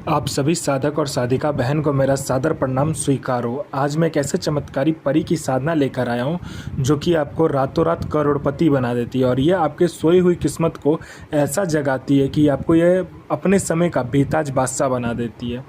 आप सभी साधक और साधिका बहन को मेरा सादर प्रणाम स्वीकार हो। आज मैं एक ऐसे चमत्कारी परी की साधना लेकर आया हूँ जो कि आपको रातों रात करोड़पति बना देती है और यह आपके सोई हुई किस्मत को ऐसा जगाती है कि आपको यह अपने समय का बेताज बादशाह बना देती है।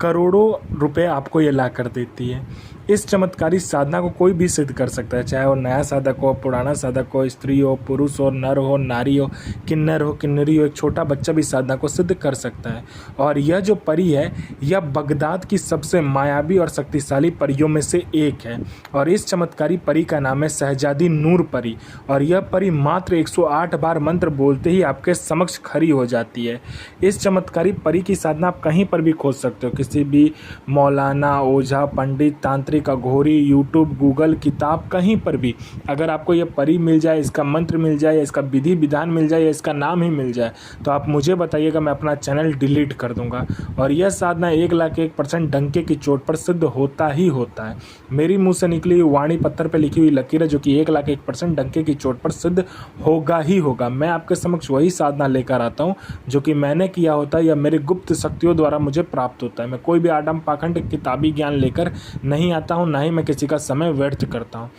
करोड़ों रुपए आपको ये ला कर देती है। इस चमत्कारी साधना को कोई भी सिद्ध कर सकता है, चाहे वो नया साधक हो, पुराना साधक हो, स्त्री हो, पुरुष हो, नर हो, नारी हो, किन्नर हो, किन्नरी हो, एक छोटा बच्चा भी साधना को सिद्ध कर सकता है। और यह जो परी है यह बगदाद की सबसे मायावी और शक्तिशाली परियों में से एक है और इस चमत्कारी परी का नाम है शहजादी नूर परी। और यह परी मात्र 108 बार मंत्र बोलते ही आपके समक्ष खड़ी हो जाती है। इस चमत्कारी परी की साधना आप कहीं पर भी खोज सकते हो, किसी भी मौलाना, ओझा, पंडित, तांत्रिक, अघोरी, यूट्यूब, गूगल, किताब, कहीं पर भी अगर आपको यह परी मिल जाए, इसका मंत्र मिल जाए, या इसका विधि विधान मिल जाए, या इसका नाम ही मिल जाए तो आप मुझे बताइएगा, मैं अपना चैनल डिलीट कर दूंगा। और यह साधना 1,01% डंके की चोट पर सिद्ध होता ही होता है। मेरी मुंह से निकली हुई वाणी पत्थर पर लिखी हुई लकीर है जो कि 1,01% डंके की चोट पर सिद्ध होगा ही होगा। मैं आपके समक्ष वही साधना लेकर आता हूँ जो कि मैंने किया होता है या मेरे गुप्त शक्तियों द्वारा मुझे प्राप्त होता है। मैं कोई भी आडम पाखंड किताबी ज्ञान लेकर नहीं आता हूँ, ना ही मैं किसी का समय व्यर्थ करता हूँ।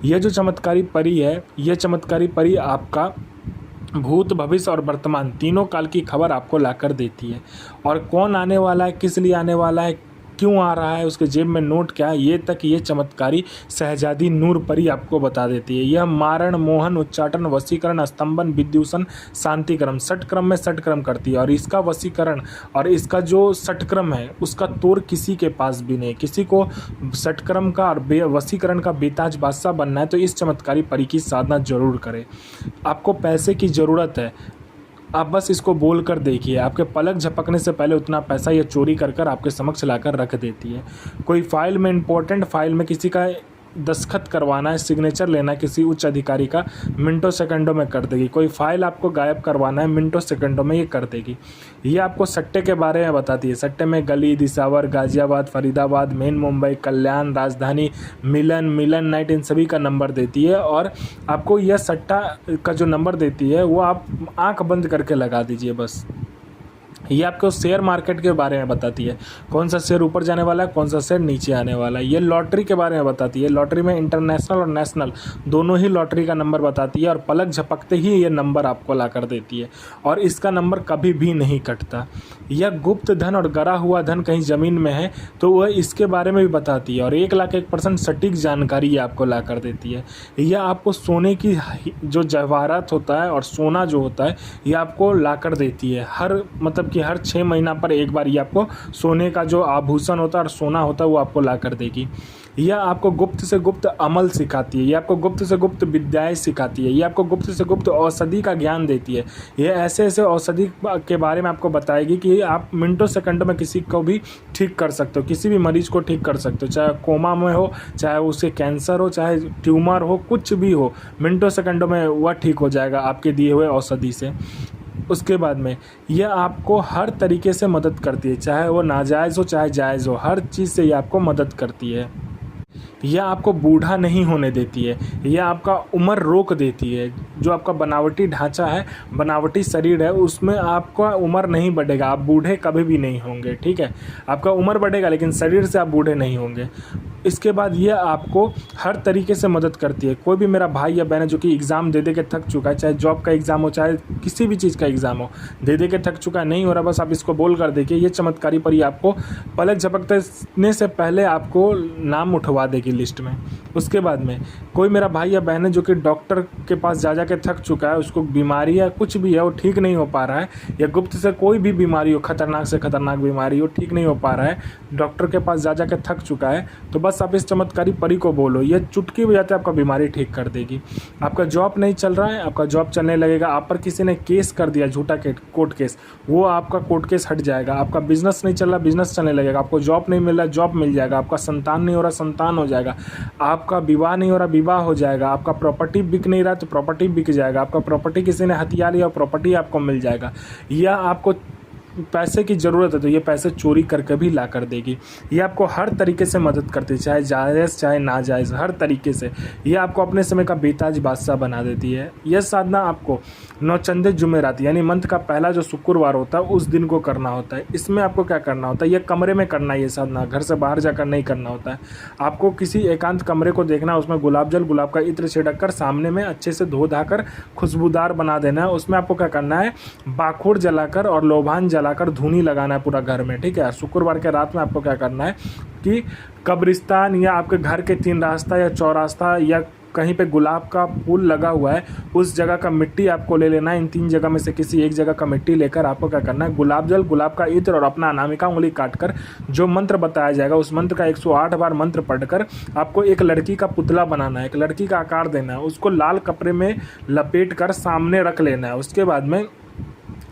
यह जो चमत्कारी परी है, यह चमत्कारी परी आपका भूत, भविष्य और वर्तमान तीनों काल की खबर आपको लाकर देती है। और कौन आने वाला है, किस लिए आने वाला है, क्यों आ रहा है, उसके जेब में नोट क्या है, ये तक ये चमत्कारी शहजादी नूर परी आपको बता देती है। यह मारण, मोहन, उच्चाटन, वशीकरण, स्तंभन, विद्युषण, शांतिक्रम, षटक्रम में षटक्रम करती है। और इसका वशीकरण और इसका जो षटक्रम है उसका तोड़ किसी के पास भी नहीं। किसी को षटक्रम का और वशीकरण का बेताज बादशाह बनना है तो इस चमत्कारी परी की साधना जरूर करें। आपको पैसे की ज़रूरत है, आप बस इसको बोल कर देखिए, आपके पलक झपकने से पहले उतना पैसा ये चोरी कर कर आपके समक्ष लाकर रख देती है। कोई फाइल में, इंपॉर्टेंट फाइल में किसी का दस्तखत करवाना है, सिग्नेचर लेना है किसी उच्च अधिकारी का, मिनटों सेकंडों में कर देगी। कोई फाइल आपको गायब करवाना है, मिनटों सेकंडों में ये कर देगी। ये आपको सट्टे के बारे में बताती है। सट्टे में गली, दिसावर, गाजियाबाद, फरीदाबाद, मेन मुंबई, कल्याण, राजधानी, मिलन, मिलन नाइट, इन सभी का नंबर देती है। और आपको यह सट्टा का जो नंबर देती है वो आप आँख बंद करके लगा दीजिए बस। ये आपको शेयर मार्केट के बारे में बताती है, कौन सा शेयर ऊपर जाने वाला है, कौन सा शेयर नीचे आने वाला है। ये लॉटरी के बारे में बताती है, लॉटरी में इंटरनेशनल और नेशनल दोनों ही लॉटरी का नंबर बताती है। और पलक झपकते ही ये नंबर आपको ला कर देती है और इसका नंबर कभी भी नहीं कटता। यह गुप्त धन और गरा हुआ धन कहीं ज़मीन में है तो वह इसके बारे में भी बताती है। और 1,01% सटीक जानकारी ये आपको ला कर देती है। यह आपको सोने की जो जवाहरात होता है और सोना जो होता है ये आपको ला कर देती है। मतलब कि हर 6 महीना पर एक बार ये आपको सोने का जो आभूषण होता है और सोना होता है वो आपको ला कर देगी। यह आपको गुप्त से गुप्त अमल सिखाती है, यह आपको गुप्त से गुप्त विद्याएं सिखाती है, यह आपको गुप्त से गुप्त औषधि का ज्ञान देती है। यह ऐसे ऐसे औषधि के बारे में आपको बताएगी कि आप मिनटों सेकंडों में किसी को भी ठीक कर सकते हो, किसी भी मरीज को ठीक कर सकते हो, चाहे कोमा में हो, चाहे उसे कैंसर हो, चाहे ट्यूमर हो, कुछ भी हो, मिनटों सेकंडों में वह ठीक हो जाएगा आपके दिए हुए औषधि से। उसके बाद में यह आपको हर तरीके से मदद करती है, चाहे वो नाजायज़ हो चाहे जायज़ हो, हर चीज़ से ये आपको मदद करती है। यह आपको बूढ़ा नहीं होने देती है, यह आपका उम्र रोक देती है। जो आपका बनावटी ढांचा है, बनावटी शरीर है, उसमें आपका उम्र नहीं बढ़ेगा, आप बूढ़े कभी भी नहीं होंगे। ठीक है, आपका उम्र बढ़ेगा लेकिन शरीर से आप बूढ़े नहीं होंगे। इसके बाद यह आपको हर तरीके से मदद करती है। कोई भी मेरा भाई या बहन है जो कि एग्ज़ाम दे दे के थक चुका है, चाहे जॉब का एग्ज़ाम हो, चाहे किसी भी चीज़ का एग्ज़ाम हो, दे दे के थक चुका है, नहीं हो रहा, बस आप इसको बोल कर देखिए, ये चमत्कारी परी आपको पलक झपकने से पहले आपको नाम उठवा देगी लिस्ट में। उसके बाद में कोई मेरा भाई या बहन है जो कि डॉक्टर के पास जा के थक चुका है, उसको बीमारी है, कुछ भी है, वो ठीक नहीं हो पा रहा है, या गुप्त से कोई भी बीमारी हो, खतरनाक से खतरनाक बीमारी हो, ठीक नहीं हो पा रहा है, डॉक्टर के पास जा के थक चुका है, तो बस आप इस चमत्कारी परी को बोलो, ये चुटकी बजाते आपका बीमारी ठीक कर देगी। आपका जॉब नहीं चल रहा है, आपका जॉब चलने लगेगा। आप पर किसी ने केस कर दिया, झूठा कोर्ट केस, वो आपका कोर्ट केस हट जाएगा। आपका बिजनेस नहीं चल रहा, बिजनेस चलने लगेगा। आपको जॉब नहीं मिल रहा, जॉब मिल जाएगा। आपका संतान नहीं हो रहा, संतान हो जाएगा। आपका विवाह नहीं हो रहा, विवाह हो जाएगा। आपका प्रॉपर्टी बिक नहीं रहा तो प्रॉपर्टी बिक जाएगा। आपका प्रॉपर्टी किसी ने हथिया लिया, प्रॉपर्टी आपको मिल जाएगा। यह आपको पैसे की ज़रूरत है तो ये पैसे चोरी करके भी ला कर देगी। ये आपको हर तरीके से मदद करती है, चाहे जायज़ चाहे नाजायज़, हर तरीके से ये आपको अपने समय का बेताज बादशाह बना देती है। यह साधना आपको नौचंदे जुमेरात यानी मंथ का पहला जो शुक्रवार होता है उस दिन को करना होता है। इसमें आपको क्या करना होता है, ये कमरे में करना है। ये साधना घर से बाहर जाकर नहीं करना होता है। आपको किसी एकांत कमरे को देखना है, उसमें गुलाब जल गुलाब का इत्र छिड़क कर सामने में अच्छे से धो धाकर खुशबूदार बना देना है। उसमें आपको क्या करना है, बाखुर जलाकर और लोभान जलाकर धूनी लगाना है पूरा घर में, ठीक है। शुक्रवार के रात में आपको क्या करना है कि कब्रिस्तान या आपके घर के 3 रास्ता या चौरास्ता या कहीं पे गुलाब का फूल लगा हुआ है उस जगह का मिट्टी आपको ले लेना है। इन 3 जगह में से किसी एक जगह का मिट्टी लेकर आपको क्या करना है, गुलाब जल गुलाब का इत्र और अपना अनामिका उंगली काटकर जो मंत्र बताया जाएगा उस मंत्र का 108 बार मंत्र पढ़कर आपको एक लड़की का पुतला बनाना है, एक लड़की का आकार देना है। उसको लाल कपड़े में लपेट कर सामने रख लेना है। उसके बाद में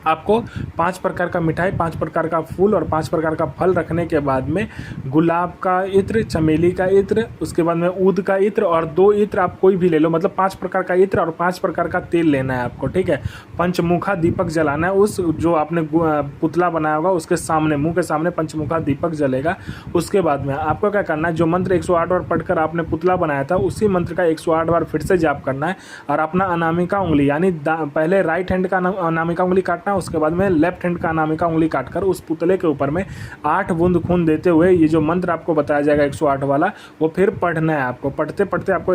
आपको 5 प्रकार का मिठाई, 5 प्रकार का फूल और 5 प्रकार का फल रखने के बाद में गुलाब का इत्र, चमेली का इत्र, उसके बाद में ऊद का इत्र और 2 इत्र आप कोई भी ले लो, मतलब 5 प्रकार का इत्र और 5 प्रकार का तेल लेना है आपको, ठीक है। पंचमुखा दीपक जलाना है। उस जो आपने पुतला बनाया होगा उसके सामने, मुंह के सामने पंचमुखा दीपक जलेगा। उसके बाद में आपको क्या करना है, जो मंत्र 108 बार पढ़कर आपने पुतला बनाया था उसी मंत्र का 108 बार फिर से जाप करना है और अपना अनामिका उंगली यानी पहले राइट हैंड का अनामिका उंगली काटना, उसके बाद में लेफ्ट हैंड का अनामिका उंगली काटकर उस पुतले के ऊपर में 8 बूंद खून देते हुए ये जो मंत्र आपको बताया जाएगा 108 वाला वो फिर पढ़ना है आपको। पढ़ते पढ़ते आपको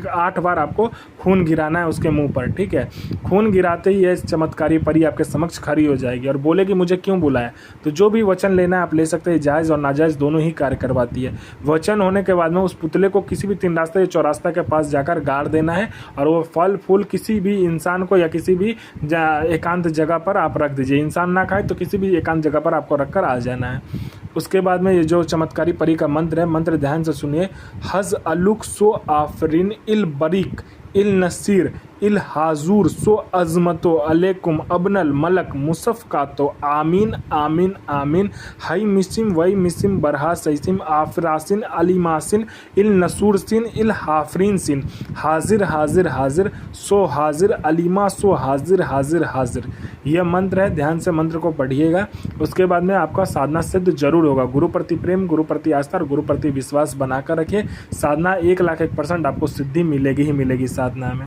8 बार आपको खून गिराना है उसके मुंह पर, ठीक है। खून गिराते ही ये चमत्कारी परी आपके समक्ष खड़ी हो जाएगी और बोलेगी मुझे क्यों बुलाया। तो जो भी वचन लेना है आप ले सकते हैं, जायज़ और नाजायज़ दोनों ही कार्य करवाती है। वचन होने के बाद में उस पुतले को किसी भी 3 रास्ते या चौरास्ता के पास जाकर गाड़ देना है और वो फल फूल किसी भी इंसान को या किसी भी एकांत जगह पर आप रख दीजिए। इंसान ना खाए तो किसी भी एकांत जगह पर आपको रखकर आ जाना है। उसके बाद में ये जो चमत्कारी परी का मंत्र है, मंत्र ध्यान से सुनिए। हज अलुक सो आफरीन इल बरीक इल नसीर इल हाजूर सो अजमतो अलैकुम अबनल मलक मुसफ़ का तो आमीन आमीन आमीन हई मिसिम वई मिसिम बरहा सैसिम आफरासिन अलीमासिन इल नसूर सिन इल हाफरीन सिन हाजिर हाजिर हाजिर सो हाजिर अलीमा सो हाजिर हाजिर हाजिर। यह मंत्र है, ध्यान से मंत्र को पढ़िएगा। उसके बाद में आपका साधना सिद्ध जरूर होगा। गुरु प्रति प्रेम, गुरु प्रति आस्था और गुरु प्रति विश्वास बनाकर रखिए। साधना 1,01% आपको सिद्धि मिलेगी ही मिलेगी साधना में।